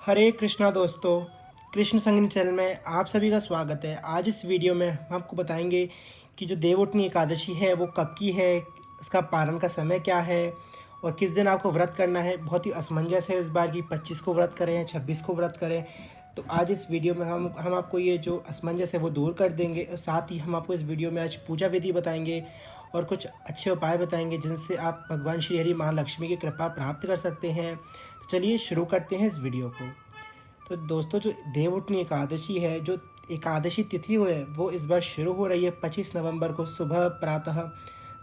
हरे कृष्णा दोस्तों, कृष्ण संगीत चैनल में आप सभी का स्वागत है। आज इस वीडियो में हम आपको बताएंगे कि जो देवउठनी एकादशी है वो कब की है, इसका पारण का समय क्या है और किस दिन आपको व्रत करना है। बहुत ही असमंजस है इस बार की 25 को व्रत करें या 26 को व्रत करें। तो आज इस वीडियो में हम आपको ये जो असमंजस है वो दूर कर देंगे और साथ ही हम आपको इस वीडियो में आज पूजा विधि बताएंगे और कुछ अच्छे उपाय बताएंगे जिनसे आप भगवान श्री हरि महालक्ष्मी की कृपा प्राप्त कर सकते हैं। तो चलिए शुरू करते हैं इस वीडियो को। तो दोस्तों, जो देवउठनी एकादशी है, जो एकादशी तिथि है वो इस बार शुरू हो रही है 25 नवंबर को सुबह प्रातः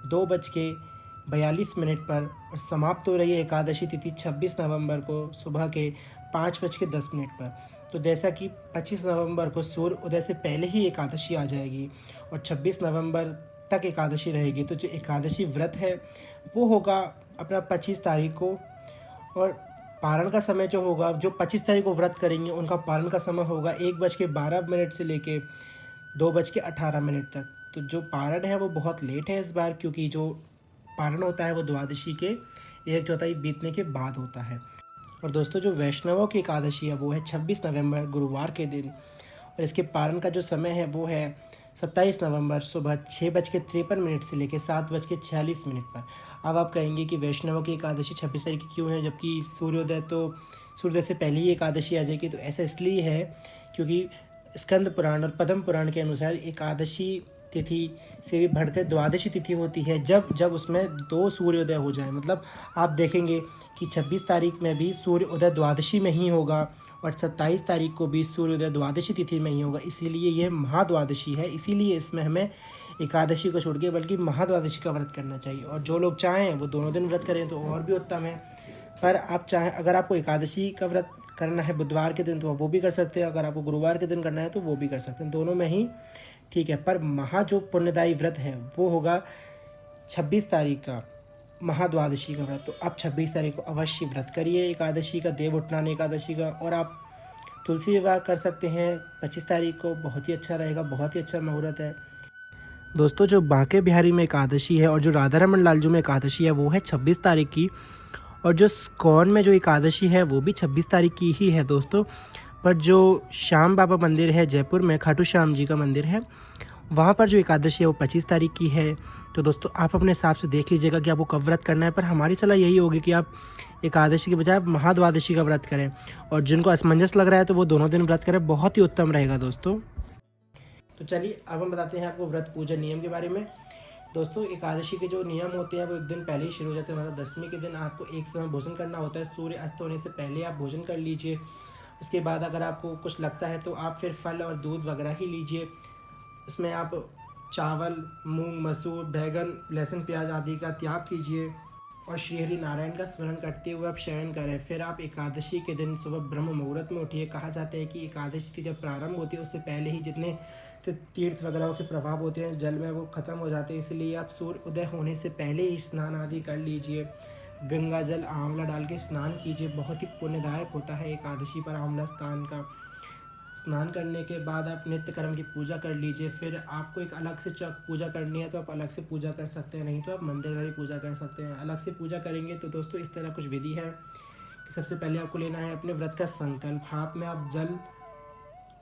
2:42 पर और समाप्त हो रही है एकादशी तिथि 26 नवंबर को सुबह के 5:10 पर। तो जैसा कि 25 नवंबर को सूर्य उदय से पहले ही एकादशी आ जाएगी और 26 नवंबर तक एकादशी रहेगी। तो जो एकादशी व्रत है वो होगा अपना 25 तारीख को। और पारण का समय जो होगा, जो 25 तारीख को व्रत करेंगे उनका पारण का समय होगा 1:12 से लेके 2:18 तक। तो जो पारण है वो बहुत लेट है इस बार, क्योंकि जो पारण होता है वो द्वादशी के 1/4 बीतने के बाद होता है। और दोस्तों, जो वैष्णवों की एकादशी है वो है 26 नवंबर गुरुवार के दिन और इसके पारण का जो समय है वो है 27 नवंबर सुबह 6:53 से लेकर 7:46 पर। अब आप कहेंगे कि वैष्णवों की एकादशी 26 तारीख की क्यों है, जबकि सूर्योदय से पहले ही एकादशी आ जाएगी। तो ऐसा इसलिए है क्योंकि स्कंद पुराण और पद्म पुराण के अनुसार एकादशी तिथि से भी बढ़कर द्वादशी तिथि होती है जब जब उसमें 2 सूर्योदय हो जाए। मतलब आप देखेंगे कि 26 तारीख में भी सूर्योदय द्वादशी में ही होगा और 27 तारीख को भी सूर्योदय द्वादशी तिथि में ही होगा। इसीलिए यह महाद्वादशी है, इसीलिए इसमें हमें एकादशी को छोड़ के बल्कि महाद्वादशी का व्रत करना चाहिए। और जो लोग चाहें वो दोनों दिन व्रत करें तो और भी उत्तम है। पर आप चाहें, अगर आपको एकादशी का व्रत करना है बुधवार के दिन तो वो भी कर सकते हैं, अगर आपको गुरुवार के दिन करना है तो वो भी कर सकते हैं, दोनों में ही ठीक है। पर जो पुण्यदायी व्रत है वो होगा 26 तारीख का महाद्वादशी का व्रत। तो आप 26 तारीख को अवश्य व्रत करिए एकादशी का, देवउठनान एकादशी का। और आप तुलसी विवाह कर सकते हैं 25 तारीख को, बहुत ही अच्छा रहेगा, बहुत ही अच्छा मुहूर्त है। दोस्तों, जो बांके बिहारी में एकादशी है और जो राधा रमन लालजू में एकादशी है वो है 26 तारीख की। और जो स्कॉन में जो एकादशी है वो भी 26 तारीख की ही है दोस्तों। पर जो श्याम बाबा मंदिर है जयपुर में, खाटू श्याम जी का मंदिर है, वहाँ पर जो एकादशी है वो 25 तारीख की है। तो दोस्तों, आप अपने हिसाब से देख लीजिएगा कि आपको कब व्रत करना है। पर हमारी सलाह यही होगी कि आप एकादशी के बजाय महाद्वादशी का व्रत करें। और जिनको असमंजस लग रहा है तो वो दोनों दिन व्रत करें, बहुत ही उत्तम रहेगा दोस्तों। तो चलिए अब हम बताते हैं आपको व्रत पूजा नियम के बारे में। दोस्तों, एकादशी के जो नियम होते हैं वो एक दिन पहले ही शुरू हो जाते हैं। मतलब दशमी के दिन आपको एक समय भोजन करना होता है, सूर्य अस्त होने से पहले आप भोजन कर लीजिए। उसके बाद अगर आपको कुछ लगता है तो आप फिर फल और दूध वगैरह ही लीजिए। उसमें आप चावल, मूंग, मसूर, बैगन, लहसुन, प्याज आदि का त्याग कीजिए और श्री हरि नारायण का स्मरण करते हुए आप शयन करें। फिर आप एकादशी के दिन सुबह ब्रह्म मुहूर्त में उठिए। कहा जाता है कि एकादशी की जब प्रारंभ होती है उससे पहले ही जितने तीर्थ वगैरह के प्रभाव होते हैं जल में वो ख़त्म हो जाते हैं। इसलिए आप सूर्य उदय होने से पहले ही स्नान आदि कर लीजिए। गंगा जल आंवला डाल के स्नान कीजिए, बहुत ही पुण्यदायक होता है एकादशी पर आंवला स्नान का। स्नान करने के बाद आप नित्य कर्म की पूजा कर लीजिए। फिर आपको एक अलग से पूजा करनी है तो आप अलग से पूजा कर सकते हैं, नहीं तो आप मंदिर में भी पूजा कर सकते हैं। अलग से पूजा करेंगे तो दोस्तों इस तरह कुछ विधि है कि सबसे पहले आपको लेना है अपने व्रत का संकल्प। हाथ में आप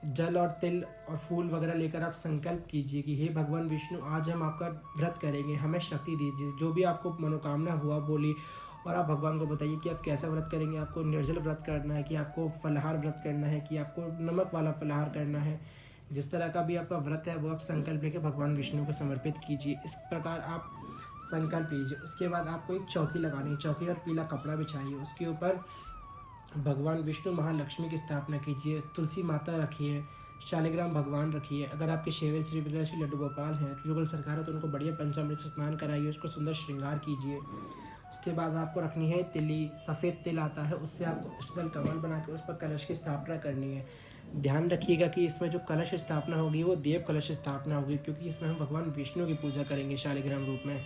जल और तिल और फूल वगैरह लेकर आप संकल्प कीजिए कि हे भगवान विष्णु, आज हम आपका व्रत करेंगे, हमें शक्ति दीजिए। जो भी आपको मनोकामना हुआ बोली और आप भगवान को बताइए कि आप कैसा व्रत करेंगे। आपको निर्जल व्रत करना है कि आपको फलाहार व्रत करना है कि आपको नमक वाला फलाहार करना है। जिस तरह का भी आपका व्रत है वो आप संकल्प लेकर भगवान विष्णु को समर्पित कीजिए। इस प्रकार आप संकल्प लीजिए। उसके बाद आपको एक चौकी लगानी है, चौकी और पीला कपड़ा बिछाइए, उसके ऊपर भगवान विष्णु महालक्ष्मी की स्थापना कीजिए। तुलसी माता रखिए, शालिग्राम भगवान रखिए। अगर आपके शेवे श्री विरला श्री लड्डू गोपाल हैं, युगल सरकार है, तो उनको बढ़िया पंचामृत से स्नान कराइए, उसको सुंदर श्रृंगार कीजिए। उसके बाद आपको रखनी है तिली, सफ़ेद तिल आता है, उससे आपको अष्टदल कमल बना के उस पर कलश की स्थापना करनी है। ध्यान रखिएगा कि इसमें जो कलश स्थापना होगी वो देव कलश स्थापना होगी, क्योंकि इसमें हम भगवान विष्णु की पूजा करेंगे शालिग्राम रूप में।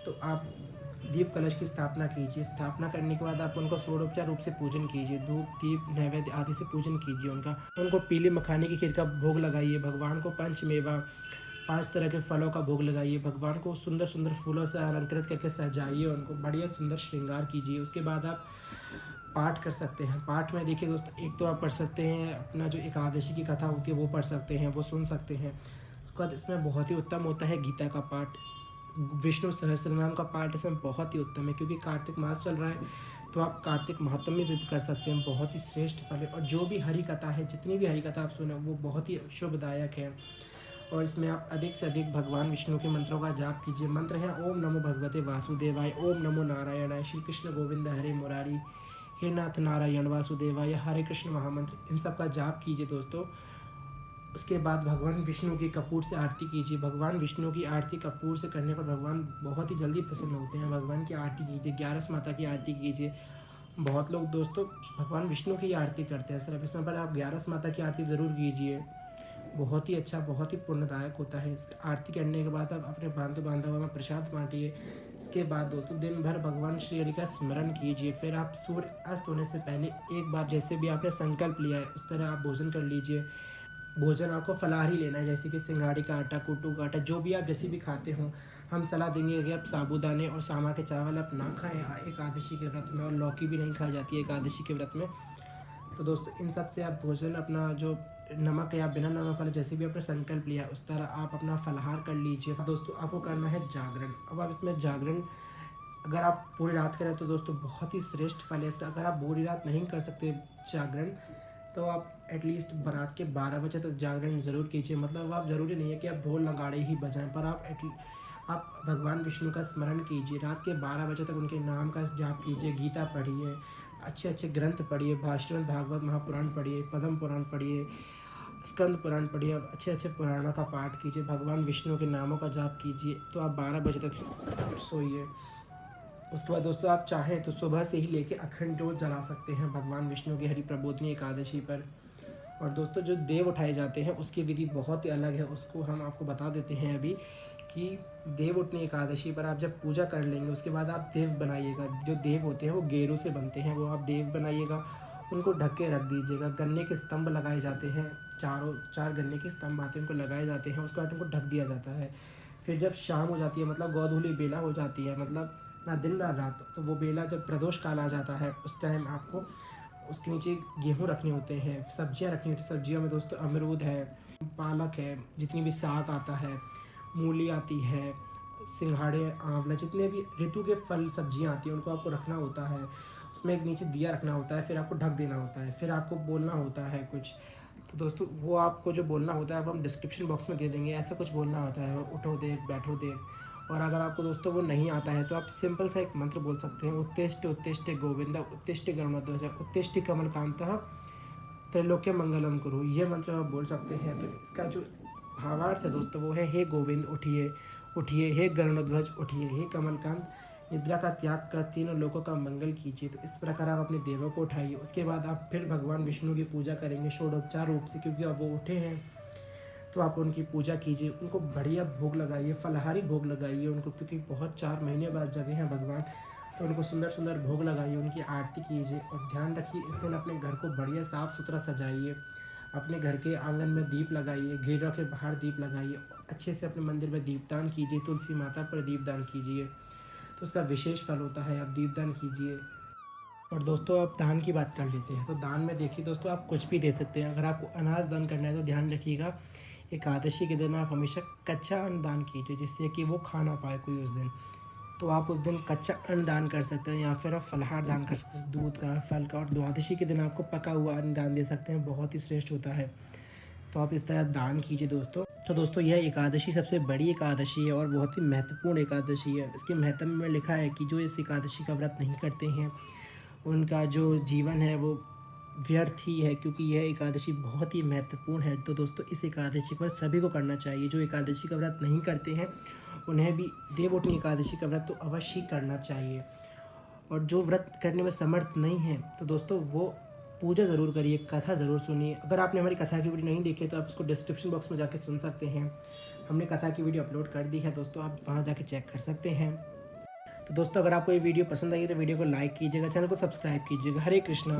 तो आप दीप कलश की स्थापना कीजिए। स्थापना करने के बाद आप उनको षोडोपचार रूप से पूजन कीजिए। धूप, दीप, नैवेद्य आदि से पूजन कीजिए उनको पीली मखाने की खीर का भोग लगाइए। भगवान को पंचमेवा 5 तरह के फलों का भोग लगाइए। भगवान को सुंदर सुंदर फूलों से अलंकृत करके सजाइए, उनको बढ़िया सुंदर श्रृंगार कीजिए। उसके बाद आप पाठ कर सकते हैं। पाठ में देखिए दोस्तों, एक तो आप पढ़ सकते हैं अपना जो एकादशी की कथा होती है वो पढ़ सकते हैं, वो सुन सकते हैं। उसके बाद इसमें बहुत ही उत्तम होता है गीता का पाठ, विष्णु सहस्त्रनाम का पाठ इसमें बहुत ही उत्तम है, क्योंकि कार्तिक मास चल रहा है तो आप कार्तिक महात्म्य भी कर सकते हैं, बहुत ही श्रेष्ठ फल है। और जो भी हरि कथा है, जितनी भी हरि कथा आप सुने वो बहुत ही शुभदायक है। और इसमें आप अधिक से अधिक भगवान विष्णु के मंत्रों का जाप कीजिए। मंत्र है ओम नमो भगवते वासुदेवाय, ओम नमो नारायणाय, श्री कृष्ण गोविंद हरे मुरारी, हे नाथ नारायण वासुदेवाय, हरे कृष्ण महामंत्र, इन सब का जाप कीजिए दोस्तों। उसके बाद भगवान विष्णु की कपूर से आरती कीजिए। भगवान विष्णु की आरती कपूर से करने पर भगवान बहुत ही जल्दी प्रसन्न होते हैं। भगवान की आरती कीजिए, 11 माता की आरती कीजिए। बहुत लोग दोस्तों भगवान विष्णु की आरती करते हैं सिर्फ, इसमें पर आप 11 माता की आरती ज़रूर कीजिए। बहुत ही अच्छा, बहुत ही पुण्यदायक होता है। इस आरती करने के बाद आप अपने बांधवों में प्रसाद बांटिए। इसके बाद दोस्तों दिन भर भगवान श्री हरि का स्मरण कीजिए। फिर आप सूर्य अस्त होने से पहले एक बार जैसे भी आपने संकल्प लिया है उस तरह आप भोजन कर लीजिए। भोजन आपको फलाहारी लेना है, जैसे कि सिंघाड़ी का आटा, कुट्टू का आटा, जो भी आप जैसे भी खाते हो। हम सलाह देंगे कि आप साबूदाने और सामा के चावल आप ना खाएं एकादशी के व्रत में, और लौकी भी नहीं खाई जाती है एकादशी के व्रत में। तो दोस्तों इन सब से आप भोजन अपना जो नमक या बिना नमक वाला जैसे भी आपने संकल्प लिया उस तरह आप अपना फलाहार कर लीजिए। दोस्तों आपको करना है जागरण। अब आप इसमें जागरण अगर आप पूरी रात करें तो दोस्तों बहुत ही श्रेष्ठ फल है इसका। अगर आप पूरी रात नहीं कर सकते जागरण तो आप एटलीस्ट रात के 12 बजे तक जागरण ज़रूर कीजिए। मतलब आप ज़रूरी नहीं है कि आप ढोल नगाड़े ही बजाएं, पर आप भगवान विष्णु का स्मरण कीजिए। रात के 12 बजे तक उनके नाम का जाप कीजिए, गीता पढ़िए, अच्छे अच्छे ग्रंथ पढ़िए, भाष्यवंत भागवत महापुराण पढ़िए, पद्म पुराण पढ़िए, स्कंद पुराण पढ़िए। अच्छे अच्छे पुराणों का पाठ कीजिए, भगवान विष्णु के नामों का जाप कीजिए। तो आप 12 बजे तक सोइए। उसके बाद दोस्तों आप चाहें तो सुबह से ही लेके अखंड जोत जला सकते हैं भगवान विष्णु की हरि प्रबोधिनी एकादशी पर। और दोस्तों जो देव उठाए जाते हैं उसकी विधि बहुत ही अलग है, उसको हम आपको बता देते हैं अभी कि देव उठनी एकादशी पर आप जब पूजा कर लेंगे उसके बाद आप देव बनाइएगा। जो देव होते हैं वो गेरू से बनते हैं, वो आप देव बनाइएगा, उनको ढक के रख दीजिएगा। गन्ने के स्तंभ लगाए जाते हैं, चार गन्ने के स्तंभ आते हैं, उनको लगाए जाते हैं, उसके बाद उनको ढक दिया जाता है। फिर जब शाम हो जाती है, मतलब गोधूली बेला हो जाती है, मतलब ना दिन ना रात, तो वो बेला जब प्रदोष काल आ जाता है उस टाइम आपको उसके नीचे गेहूँ रखने होते हैं, सब्जियां रखनी होती हैं। सब्जियों में दोस्तों अमरूद है, पालक है, जितनी भी साग आता है, मूली आती है, सिंघाड़े, आंवला, जितने भी ऋतु के फल सब्जियां आती हैं उनको आपको रखना होता है। उसमें एक नीचे दिया रखना होता है, फिर आपको ढक देना होता है, फिर आपको बोलना होता है कुछ। तो दोस्तों वो आपको जो बोलना होता है वो हम डिस्क्रिप्शन बॉक्स में दे देंगे। ऐसा कुछ बोलना होता है, उठो देव बैठो देव। और अगर आपको दोस्तों वो नहीं आता है तो आप सिंपल सा एक मंत्र बोल सकते हैं, उत्तिष्ठ उत्तिष्ठ गोविंद उत्तिष्ठ गरुड़ध्वज उत्तिष्ठ कमलकांतः त्रैलोक्य मंगलम कुरु, ये मंत्र आप बोल सकते हैं। तो इसका जो भावार्थ है दोस्तों वो है, हे गोविंद उठिए उठिए, हे गरुड़ध्वज उठिए, हे कमलकांत निद्रा का त्याग कर तीनों लोगों का मंगल कीजिए। तो इस प्रकार आप अपने देवों को उठाइए। उसके बाद आप फिर भगवान विष्णु की पूजा करेंगे षोडोपचार रूप से, क्योंकि अब वो उठे हैं तो आप उनकी पूजा कीजिए, उनको बढ़िया भोग लगाइए, फलाहारी भोग लगाइए उनको, क्योंकि बहुत 4 महीने बाद जगह हैं भगवान, तो उनको सुंदर सुंदर भोग लगाइए, उनकी आरती कीजिए। और ध्यान रखिए इस दिन अपने घर को बढ़िया साफ़ सुथरा सजाइए, अपने घर के आंगन में दीप लगाइए, घेरों के बाहर दीप लगाइए, अच्छे से अपने मंदिर में दीपदान कीजिए, तुलसी माता पर दीपदान कीजिए, तो उसका विशेष फल होता है। आप दीपदान कीजिए। और दोस्तों आप दान की बात कर लेते हैं, तो दान में देखिए दोस्तों आप कुछ भी दे सकते हैं। अगर आपको अनाज दान करना है तो ध्यान रखिएगा एकादशी के दिन आप हमेशा कच्चा अन्न दान कीजिए, जिससे कि वो खा ना पाए कोई उस दिन। तो आप उस दिन कच्चा अन्न दान कर सकते हैं, या फिर आप फलाहार दान कर सकते हैं, दूध का, फल का। और द्वादशी के दिन आपको पका हुआ अन्न दान दे सकते हैं, बहुत ही श्रेष्ठ होता है। तो आप इस तरह दान कीजिए दोस्तों। तो दोस्तों यह एकादशी सबसे बड़ी एकादशी है और बहुत ही महत्वपूर्ण एकादशी है। इसके महत्व में लिखा है कि जो इस एकादशी का व्रत नहीं करते हैं उनका जो जीवन है वो व्यर्थ ही है, क्योंकि यह एकादशी बहुत ही महत्वपूर्ण है। तो दोस्तों इस एकादशी पर सभी को करना चाहिए। जो एकादशी का व्रत नहीं करते हैं उन्हें भी देवउठनी एकादशी का व्रत तो अवश्य ही करना चाहिए। और जो व्रत करने में समर्थ नहीं है तो दोस्तों वो पूजा ज़रूर करिए, कथा ज़रूर सुनिए। अगर आपने हमारी कथा की वीडियो नहीं देखी तो आप इसको डिस्क्रिप्शन बॉक्स में जाके सुन सकते हैं। हमने कथा की वीडियो अपलोड कर दी है दोस्तों, आप वहाँ जाके चेक कर सकते हैं। तो दोस्तों अगर आपको ये वीडियो पसंद आई तो वीडियो को लाइक कीजिएगा, चैनल को सब्सक्राइब कीजिएगा। हरे कृष्णा।